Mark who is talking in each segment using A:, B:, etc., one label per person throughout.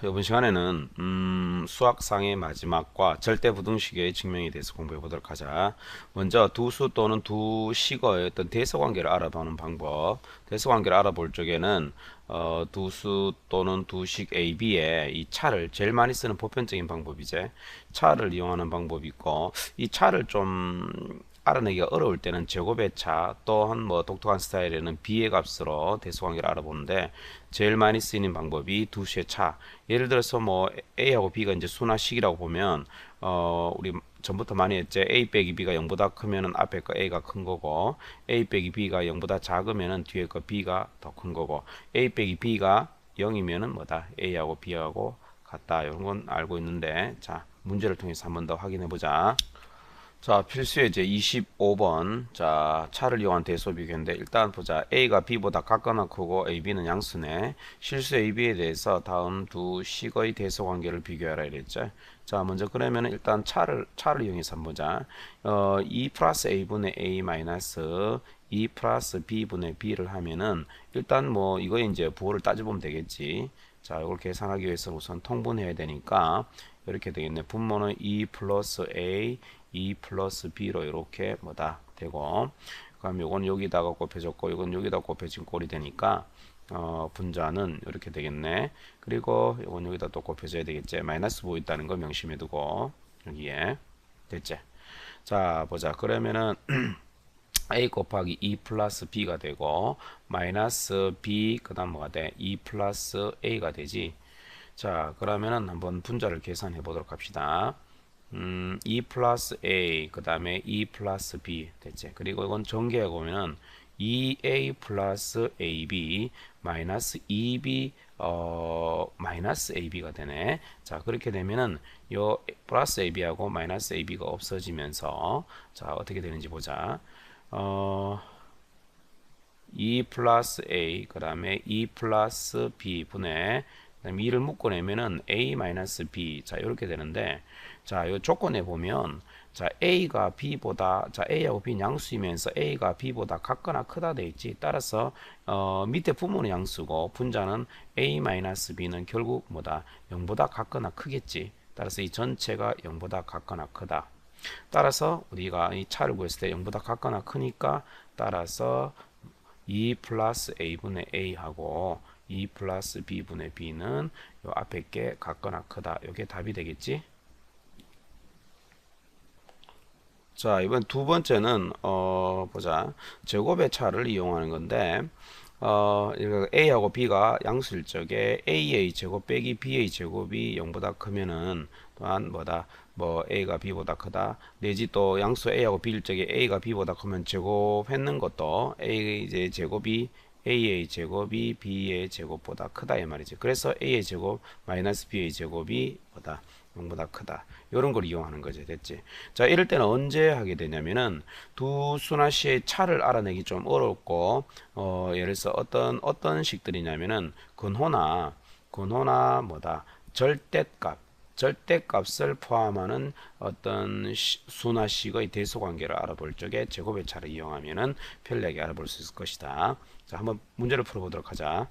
A: 이번 시간에는 수학상의 마지막과 절대부등식의 증명에 대해서 공부해 보도록 하자. 먼저 두수 또는 두식어의 어떤 대서관계를 알아보는 방법. 대서관계를 알아볼 적에는 두수 또는 두식 A, B의 이 차를 제일 많이 쓰는 보편적인 방법이제 차를 이용하는 방법이 있고, 이 차를 좀 알아내기가 어려울 때는 제곱의 차 또한 뭐 독특한 스타일에는 B의 값으로 대수관계를 알아보는데, 제일 많이 쓰이는 방법이 두수의 차. 예를 들어서 뭐 A하고 B가 이제 순화식이라고 보면 우리 전부터 많이 했죠. A 빼기 B가 0보다 크면은 앞에 거 A가 큰 거고, A 빼기 B가 0보다 작으면은 뒤에 거 B가 더 큰 거고, A 빼기 B가 0이면은 뭐다? A하고 B하고 같다. 이런 건 알고 있는데, 자, 문제를 통해서 한번 더 확인해 보자. 자, 필수의 이제 25번. 자, 차를 이용한 대소 비교인데, 일단 보자. A가 B보다 같거나 크고 A, B는 양수네. 실수 A, B에 대해서 다음 두 식의 대소 관계를 비교하라 이랬죠. 자, 먼저 그러면 일단 차를 이용해서 한번 보자. 2 플러스 A분의 A 마이너스 2 플러스 B분의 B를 하면은, 일단 뭐 이거 이제 부호를 따져보면 되겠지. 자, 이걸 계산하기 위해서 우선 통분해야 되니까 이렇게 되겠네. 분모는 2 플러스 A 2 플러스 B로 이렇게 뭐다 되고, 그럼 요건 여기다가 곱해졌고 이건 여기다 곱해진 꼴이 되니까 분자는 이렇게 되겠네. 그리고 요건 여기다 또 곱해줘야 되겠지. 마이너스 보고 있다는 거 명심해 두고 여기에 됐지. 자, 보자. 그러면은 A 곱하기 2 플러스 B가 되고, 마이너스 B 그 다음 뭐가 돼? 2 플러스 A가 되지. 자, 그러면은 한번 분자를 계산해 보도록 합시다. 2 플러스 A 그 다음에 2 플러스 B 됐지. 그리고 이건 전개해 보면은 2A 플러스 AB 마이너스 2B 마이너스 AB가 되네. 자, 그렇게 되면은 요 플러스 AB하고 마이너스 AB가 없어지면서, 자, 어떻게 되는지 보자. 2 플러스 A 그 다음에 2 플러스 B 분의, 그다음에 2를 묶어내면은 A 마이너스 B. 자, 이렇게 되는데, 자, 이 조건에 보면, 자, A가 B보다, 자, A하고 B 양수이면서 A가 B보다 같거나 크다 돼 있지. 따라서 밑에 부분은 양수고 분자는 A 마이너스 B는 결국 뭐다? 0보다 같거나 크겠지. 따라서 이 전체가 0보다 같거나 크다. 따라서 우리가 이 차를 구했을 때 0보다 같거나 크니까, 따라서 2 플러스 A분의 A하고 2 플러스 B분의 B는 요 앞에 게 같거나 크다. 이게 답이 되겠지? 자, 이번 두 번째는 보자. 제곱의 차를 이용하는 건데, 이거 A하고 B가 양수일 적에 AA 제곱 빼기 BA 제곱이 0보다 크면은, 또한 뭐다? 뭐 A가 B보다 크다. 내지 또 양수 A하고 B일 적에 A가 B보다 크면 제곱했는 것도 A 이제 제곱이 A의 제곱이 B의 제곱보다 크다 이 말이지. 그래서 A의 제곱 마이너스 B의 제곱이 뭐다? 0보다 크다. 이런 걸 이용하는 거지. 됐지? 자, 이럴 때는 언제 하게 되냐면은 두 순환시의 차를 알아내기 좀 어렵고, 예를 들어서 어떤 식들이냐면은 근호나 뭐다? 절대값을 포함하는 어떤 순화식의 대소관계를 알아볼 적에 제곱의 차를 이용하면은 편리하게 알아볼 수 있을 것이다. 자, 한번 문제를 풀어보도록 하자.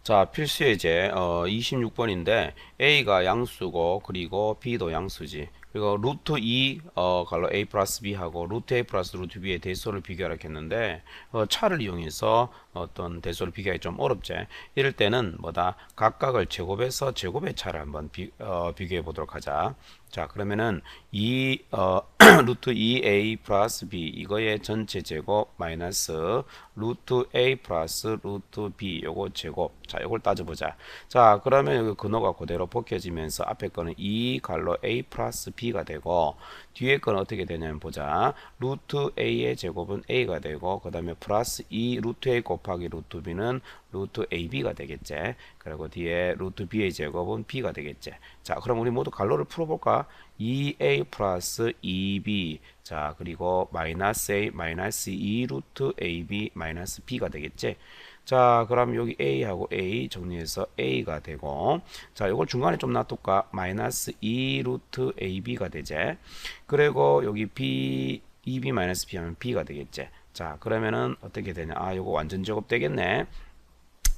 A: 자, 필수 예제 26번인데 A가 양수고 그리고 B도 양수지. 그리고 루트 2 갈로 A 플러스 B 하고 루트 A 플러스 루트 B의 대소를 비교하라 했는데, 차를 이용해서 어떤 대소를 비교하기 좀 어렵지. 이럴 때는 뭐다? 각각을 제곱해서 제곱의 차를 한번 비교해 보도록 하자. 자, 그러면은 루트 2A 플러스 B 이거의 전체 제곱 마이너스 루트 A 플러스 루트 B 요거 제곱. 자, 요걸 따져보자. 자, 그러면 여기 근호가 그대로 벗겨지면서 앞에 거는 2 갈로 A 플러스 B가 되고, 뒤에 거는 어떻게 되냐면 보자. 루트 A의 제곱은 A가 되고, 그 다음에 플러스 2 루트 A 곱하기 루트 B는 루트 AB가 되겠지. 그리고 뒤에 루트 B의 제곱은 B가 되겠지. 자, 그럼 우리 모두 갈로를 풀어볼까? 2A 플러스 2B. 자, 그리고 마이너스 A 마이너스 2 루트 AB 마이너스 B가 되겠지. 자, 그럼 여기 A하고 A 정리해서 A가 되고, 자, 이걸 중간에 좀 놔둘까? 마이너스 2 루트 AB가 되지. 그리고 여기 B 2B 마이너스 B 하면 B가 되겠지. 자, 그러면은 어떻게 되냐? 아, 요거 완전 제곱 되겠네.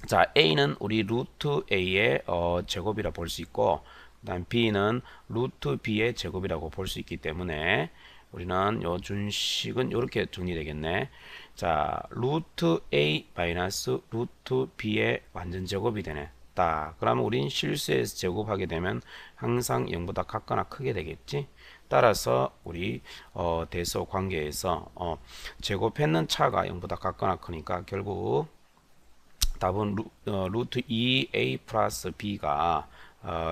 A: 자, A는 우리 루트 A의 제곱이라 볼 수 있고, 그 다음 B는 루트 B의 제곱이라고 볼 수 있기 때문에 우리는 요 준식은 이렇게 정리되겠네. 자, 루트 A 마이너스 루트 B의 완전 제곱이 되네. 딱. 그러면 우린 실수에서 제곱하게 되면 항상 0보다 같거나 크게 되겠지. 따라서 우리 대소 관계에서 제곱했는 차가 0보다 같거나 크니까 결국 답은 루트 2a 플러스 b가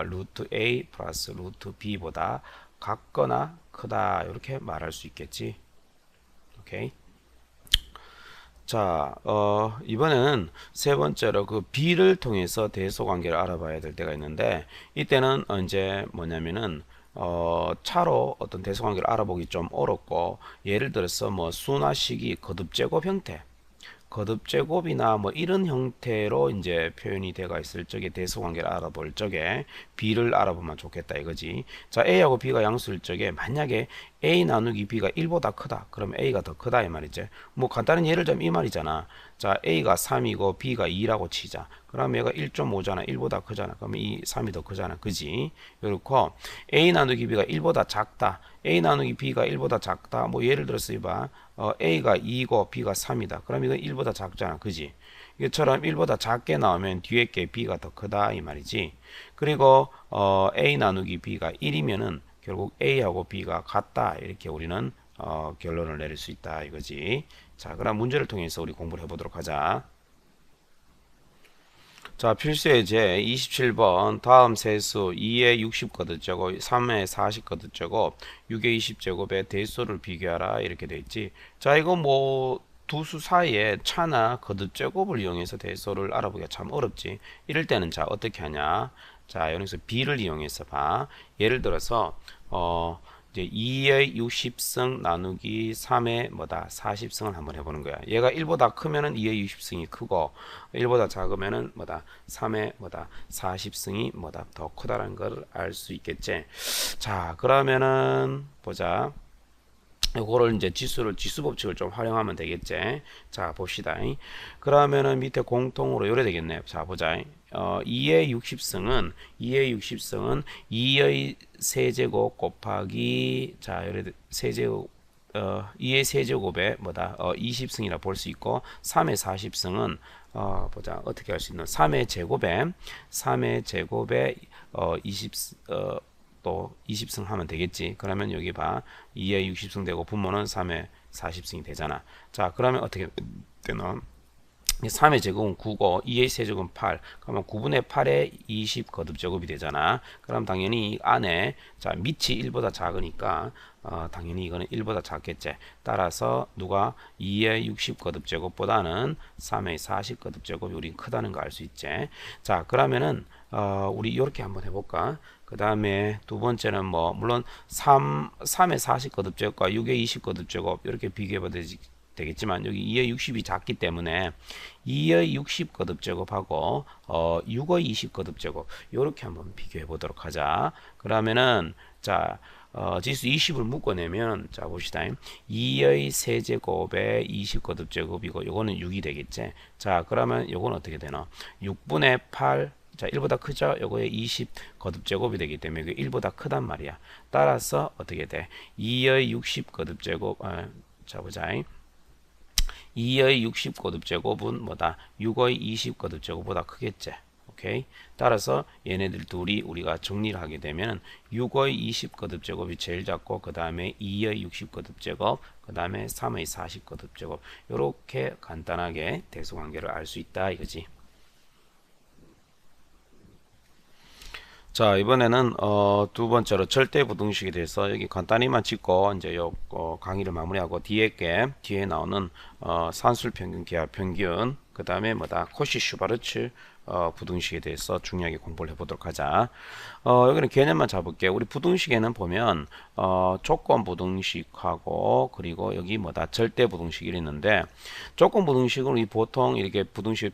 A: 루트 a 플러스 루트 b보다 같거나 크다 이렇게 말할 수 있겠지. 오케이. 자, 이번에는 세 번째로 그 b를 통해서 대소 관계를 알아봐야 될 때가 있는데 이때는 이제 뭐냐면은 차로 어떤 대소 관계를 알아보기 좀 어렵고 예를 들어서 뭐 수나 식이 거듭 제곱 형태 거듭 제곱이나 뭐 이런 형태로 이제 표현이 되어 있을 적에 대소 관계를 알아볼 적에 b를 알아보면 좋겠다 이거지. 자, a하고 b가 양수일 적에 만약에 a 나누기 b가 1보다 크다. 그러면 a가 더 크다 이 말이지. 뭐 간단한 예를 들면 이 말이잖아. 자, a가 3이고 b가 2라고 치자. 그럼 얘가 1.5잖아. 1보다 크잖아. 그러면 이 3이 더 크잖아. 그지? 그렇고 a 나누기 b가 1보다 작다. a 나누기 b가 1보다 작다. 뭐 예를 들어서 이봐. a가 2고 b가 3이다. 그럼 이건 1보다 작잖아. 그지? 이처럼 1보다 작게 나오면 뒤에 게 b가 더 크다 이 말이지. 그리고 a 나누기 b가 1이면은 결국 a하고 b가 같다. 이렇게 우리는 결론을 내릴 수 있다 이거지. 자, 그럼 문제를 통해서 우리 공부를 해보도록 하자. 자, 필수예제 27번 다음 세수 2의 60 거듭제곱 3의 40 거듭제곱 6의 20제곱의 대수를 비교하라 이렇게 돼 있지. 자, 이거 뭐 두 수 사이에 차나 거듭제곱을 이용해서 대수를 알아보기가 참 어렵지. 이럴 때는 자 어떻게 하냐. 자, 여기서 b를 이용해서 봐. 예를 들어서 이제 2의 60승 나누기 3의 뭐다 40승을 한번 해보는 거야. 얘가 1보다 크면은 2의 60승이 크고 1보다 작으면은 뭐다 3의 뭐다 40승이 뭐다 더 크다라는 걸 알 수 있겠지. 자, 그러면은 보자. 이거를 이제 지수 법칙을 좀 활용하면 되겠지. 자, 봅시다. 그러면은 밑에 공통으로 요래 되겠네. 자, 보자. 2의 60승은 2의 세제곱 곱하기 자, 요래 세제곱 2의 세제곱에 뭐다 20승이라 볼 수 있고 3의 40승은 보자 어떻게 할 수 있나 3의 제곱에 20 또 20승 하면 되겠지. 그러면 여기 봐 2의 60승 되고 분모는 3의 40승이 되잖아. 자, 그러면 어떻게 되나 3의 제곱은 9고 2의 세제곱은 8 그러면 9분의 8에 20 거듭제곱이 되잖아. 그럼 당연히 이 안에 자 밑이 1보다 작으니까 당연히 이거는 1보다 작겠지. 따라서 누가 2의 60 거듭제곱보다는 3의 40 거듭제곱이 우린 크다는 거 알 수 있지. 자, 그러면은 우리 이렇게 한번 해볼까. 그 다음에 두 번째는 뭐 물론 3의 40 거듭제곱과 6의 20 거듭제곱 이렇게 비교해봐도 되겠지만 여기 2의 60이 작기 때문에 2의 60 거듭제곱하고 6의 20 거듭제곱 이렇게 한번 비교해 보도록 하자. 그러면은 자 지수 20을 묶어내면 자 봅시다. 2의 세제곱에 20 거듭제곱이고 요거는 6이 되겠지. 자, 그러면 요건 어떻게 되나 6분의 8 자, 1보다 크죠? 요거에 20 거듭제곱이 되기 때문에 그 1보다 크단 말이야. 따라서 어떻게 돼? 2의 60 거듭제곱 자 보자. 2의 60 거듭제곱은 뭐다? 6의 20 거듭제곱보다 크겠지. 오케이. 따라서 얘네들 둘이 우리가 정리를 하게 되면 6의 20 거듭제곱이 제일 작고 그 다음에 2의 60 거듭제곱 그 다음에 3의 40 거듭제곱 이렇게 간단하게 대수관계를 알 수 있다 이거지. 자, 이번에는 두 번째로 절대 부등식에 대해서 여기 간단히만 짚고 이제 요 강의를 마무리하고 뒤에 나오는 산술 평균, 기하 평균, 그 다음에 뭐다 코시 슈바르츠 부등식에 대해서 중요하게 공부를 해보도록 하자. 여기는 개념만 잡을게. 우리 부등식에는 보면 조건 부등식하고 그리고 여기 뭐다 절대 부등식이 있는데 조건 부등식은 우리 보통 이렇게 부등식을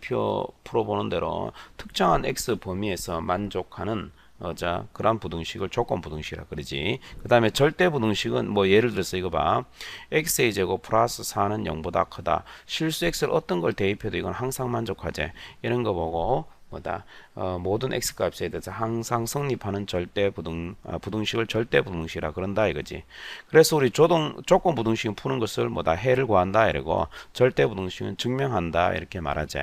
A: 풀어보는 대로 특정한 x 범위에서 만족하는 자, 그런 부등식을 조건 부등식이라 그러지. 그 다음에 절대 부등식은 뭐 예를 들어서 이거 봐. x의 제곱 플러스 4는 0보다 크다. 실수 x를 어떤 걸 대입해도 이건 항상 만족하지. 이런 거 보고 뭐다 모든 x 값에 대해서 항상 성립하는 부등식을 절대 부등식이라 그런다 이거지. 그래서 우리 조건 부등식은 푸는 것을 뭐다 해를 구한다 이러고 절대 부등식은 증명한다 이렇게 말하지.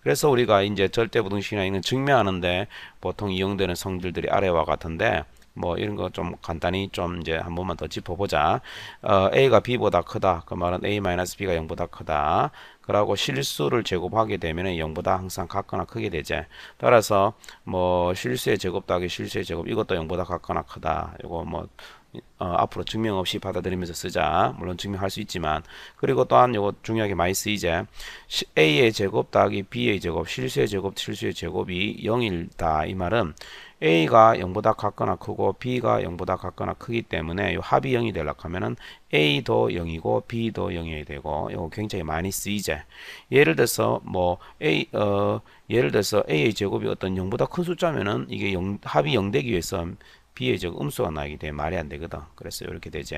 A: 그래서 우리가 이제 절대 부등식이나 이는 증명하는데 보통 이용되는 성질들이 아래와 같은데 뭐 이런 거 좀 간단히 좀 이제 한 번만 더 짚어보자. a가 b보다 크다. 그 말은 a-b가 0보다 크다. 그러고 실수를 제곱하게 되면 0보다 항상 같거나 크게 되지. 따라서 뭐 실수의 제곱 더하기 실수의 제곱 이것도 0보다 같거나 크다. 이거 뭐 앞으로 증명 없이 받아들이면서 쓰자. 물론 증명할 수 있지만. 그리고 또한 이거 중요하게 많이 쓰이지. a의 제곱 더하기 b의 제곱, 실수의 제곱, 실수의 제곱이 0이다. 이 말은 a가 0보다 같거나 크고 b가 0보다 같거나 크기 때문에 이 합이 0이 되려고 하면은 a도 0이고 b도 0이 되고 이거 굉장히 많이 쓰이지. 예를 들어서 예를 들어서 a의 제곱이 어떤 0보다 큰 숫자면은 이게 합이 0 되기 위해서 b의 제곱 음수가 나오게 되면 말이 안 되거든. 그래서 이렇게 되지.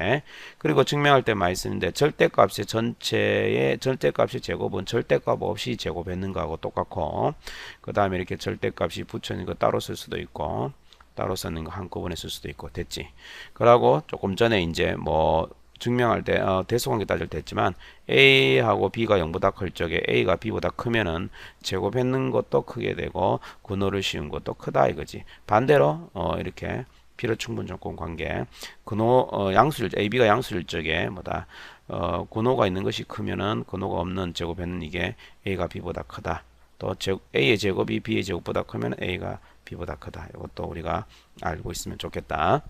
A: 그리고 증명할 때 많이 쓰는데 절대값의 절대값의 제곱은 절대값 없이 제곱했는 거하고 똑같고, 그 다음에 이렇게 절대값이 붙여 있는 거 따로 쓸 수도 있고, 따로 쓰는 거 한꺼번에 쓸 수도 있고 됐지. 그러고 조금 전에 이제 뭐 증명할 때 대수관계 따질 때 했지만 a하고 b가 0보다 클 적에 a가 b보다 크면은 제곱했는 것도 크게 되고 근호를 씌운 것도 크다 이거지. 반대로 이렇게 필요 충분 조건 관계 양수일 AB가 양수일 적에 뭐다 근호가 있는 것이 크면은 근호가 없는 제곱에는 이게 A가 B보다 크다. 또 A의 제곱이 B의 제곱보다 크면 A가 B보다 크다. 이것도 우리가 알고 있으면 좋겠다.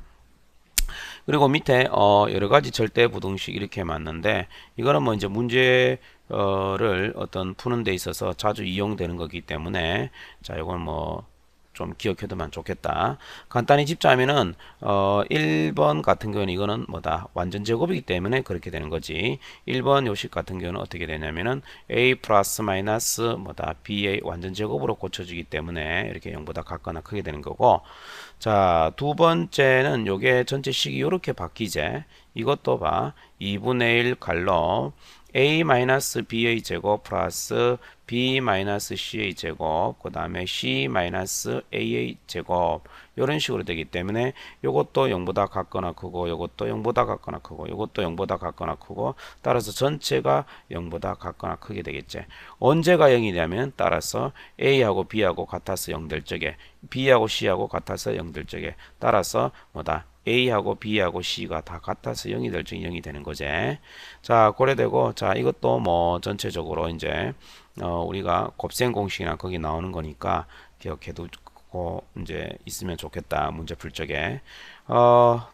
A: 그리고 밑에 여러 가지 절대 부등식 이렇게 맞는데 이거는 뭐 이제 문제를 어떤 푸는 데 있어서 자주 이용되는 거기 때문에 자 이건 뭐 좀 기억해두면 좋겠다. 간단히 짚자면은 1번 같은 경우는 이거는 뭐다 완전 제곱이기 때문에 그렇게 되는 거지. 1번 요식 같은 경우는 어떻게 되냐면은 a 플러스 마이너스 뭐다 b의 완전 제곱으로 고쳐지기 때문에 이렇게 0보다 같거나 크게 되는 거고, 자 두 번째는 요게 전체 식이 이렇게 바뀌제. 이것도 봐 2분의 1 갈로 a-b의 제곱 플러스 b-c의 제곱 그 다음에 c-a의 제곱 이런 식으로 되기 때문에 이것도 0보다 같거나 크고 이것도 0보다 같거나 크고 이것도 0보다 같거나 크고 따라서 전체가 0보다 같거나 크게 되겠지. 언제가 0이냐면 따라서 a하고 b하고 같아서 0 될 적에 b하고 c하고 같아서 0 될 적에 따라서 뭐다 A하고 B하고 C가 다 같아서 0이 될 적에 0이 되는 거지. 자, 고려되고, 자, 이것도 뭐 전체적으로 이제, 우리가 곱셈 공식이나 거기 나오는 거니까 기억해두고 이제 있으면 좋겠다. 문제 풀 적에.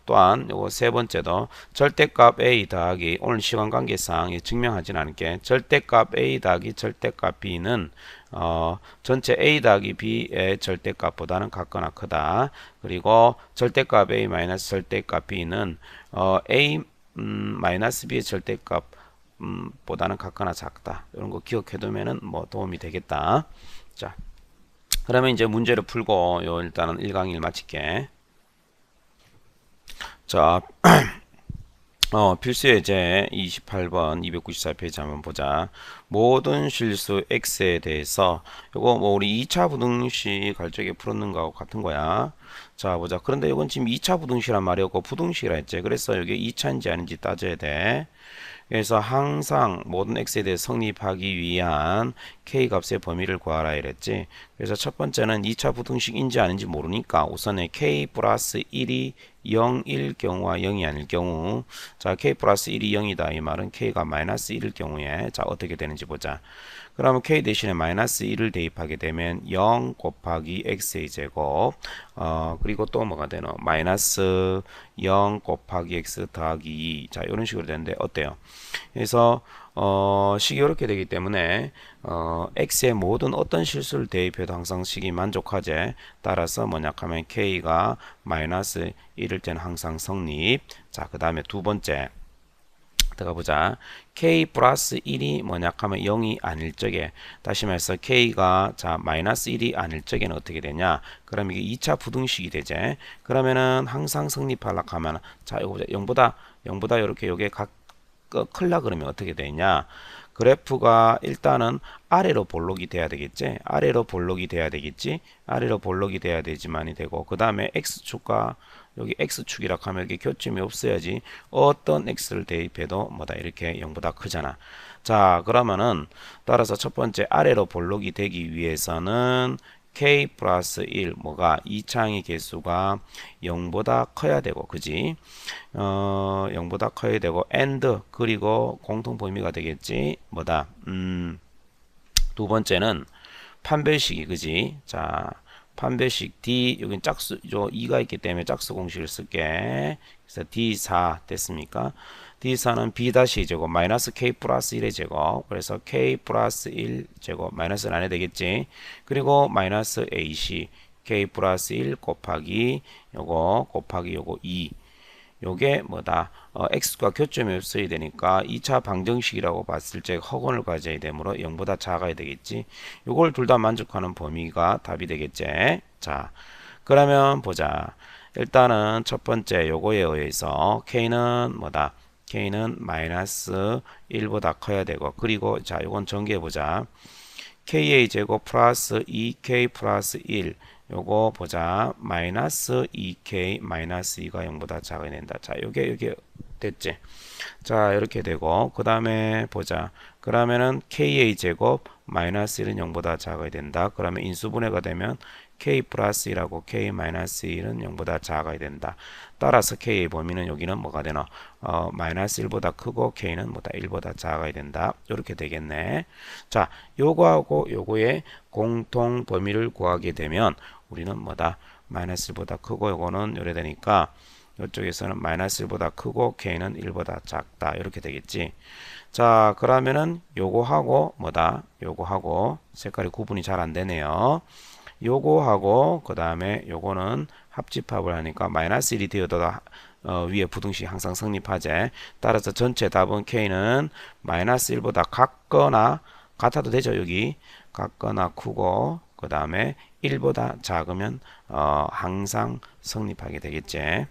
A: 또한 요거 세 번째도 절대값 A 더하기 오늘 시간 관계상 증명하진 않을게. 절대값 A 더하기 절대값 B는 전체 A 더하기 B의 절대값보다는 같거나 크다. 그리고 절대값 A 마이너스 절대값 B는 A 마이너스 B의 절대값 보다는 같거나 작다. 이런 거 기억해두면은 뭐 도움이 되겠다. 자, 그러면 이제 문제를 풀고 요 일단은 1강의를 마칠게. 자, 필수 예제 28번 294페이지 한번 보자. 모든 실수 x에 대해서 요거 뭐 우리 2차 부등식 갈 적에 풀었는 거하고 같은 거야. 자 보자. 그런데 이건 지금 2차 부등식이란 말이었고 부등식이라 했지. 그래서 이게 2차인지 아닌지 따져야 돼. 그래서 항상 모든 x에 대해 성립하기 위한 k 값의 범위를 구하라 이랬지. 그래서 첫 번째는 2차 부등식인지 아닌지 모르니까 우선에 k 플러스 1이 0일 경우와 0이 아닐 경우, 자 k 플러스 1이 0이다 이 말은 k가 마이너스 1일 경우에 자 어떻게 되는지 보자. 그러면 k 대신에 마이너스 1을 대입하게 되면 0 곱하기 x의 제곱 그리고 또 뭐가 되노? 마이너스 0 곱하기 x 더하기 2. 자 이런 식으로 되는데 어때요? 그래서 식이 이렇게 되기 때문에 x의 모든 어떤 실수를 대입해도 항상 식이 만족하지. 따라서 뭐냐 하면 k가 마이너스 1일 때는 항상 성립. 자 그 다음에 두 번째 들어가 보자. k 플러스 1이 뭐냐 하면 0이 아닐 적에, 다시 말해서 k가 자 마이너스 1이 아닐 적에는 어떻게 되냐, 그럼 이게 2차 부등식이 되지. 그러면은 항상 성립하려고 하면 자 이거 보자. 0보다 이렇게 요게 클라 그러면 어떻게 되냐, 그래프가 일단은 아래로 볼록이 돼야 되겠지. 아래로 볼록이 돼야 되겠지. 아래로 볼록이 돼야 되지만이 되고, 그 다음에 x축과 여기 x축이라고 하면 여기 교점이 없어야지 어떤 x를 대입해도 뭐다 이렇게 0보다 크잖아. 자 그러면은 따라서 첫 번째 아래로 볼록이 되기 위해서는 k 플러스 1 뭐가 이 창의 개수가 0보다 커야 되고, 그지? 0보다 커야 되고 and 그리고 공통 범위가 되겠지. 뭐다? 두 번째는 판별식이, 그지? 자 판별식 D, 여긴 짝수, 2가 있기 때문에 짝수 공식을 쓸게. 그래서 D4 됐습니까? D4는 B-제곱 마이너스 K 플러스 1의 제곱, 그래서 K 플러스 1 제곱 마이너스는 안 해도 되겠지. 그리고 마이너스 AC K 플러스 1 곱하기 요거 곱하기 요거 2, 요게 뭐다? x가 교점이 없어야 되니까 2차 방정식이라고 봤을 때 허근을 가져야 되므로 0보다 작아야 되겠지. 요걸 둘 다 만족하는 범위가 답이 되겠지. 자, 그러면 보자. 일단은 첫 번째 요거에 의해서 k는 뭐다? k는 마이너스 1보다 커야 되고, 그리고 자 요건 전개해 보자. ka 제곱 플러스 2k 플러스 1, 요거 보자. 마이너스 2k 마이너스 2가 0보다 작아야 된다. 자 요게 됐지. 자 이렇게 되고, 그 다음에 보자. 그러면은 ka 제곱 마이너스 1은 0보다 작아야 된다. 그러면 인수분해가 되면 k 플러스 1하고 k 마이너스 1은 0보다 작아야 된다. 따라서 k의 범위는 여기는 뭐가 되나? 마이너스 1보다 크고 k는 뭐다? 1보다 작아야 된다. 이렇게 되겠네. 자, 요거하고 요거의 공통 범위를 구하게 되면 우리는 뭐다? 마이너스 1보다 크고 요거는 요래 되니까 이쪽에서는 마이너스 1보다 크고 k는 1보다 작다. 이렇게 되겠지. 자, 그러면은 요거하고 뭐다? 요거하고 색깔이 구분이 잘 안 되네요. 요거하고 그 다음에 요거는 합집합을 하니까 마이너스 1이 되어도 위에 부등식 항상 성립하지. 따라서 전체 답은 k는 마이너스 1보다 같거나, 같아도 되죠. 여기 같거나 크고 그 다음에 1보다 작으면 항상 성립하게 되겠지.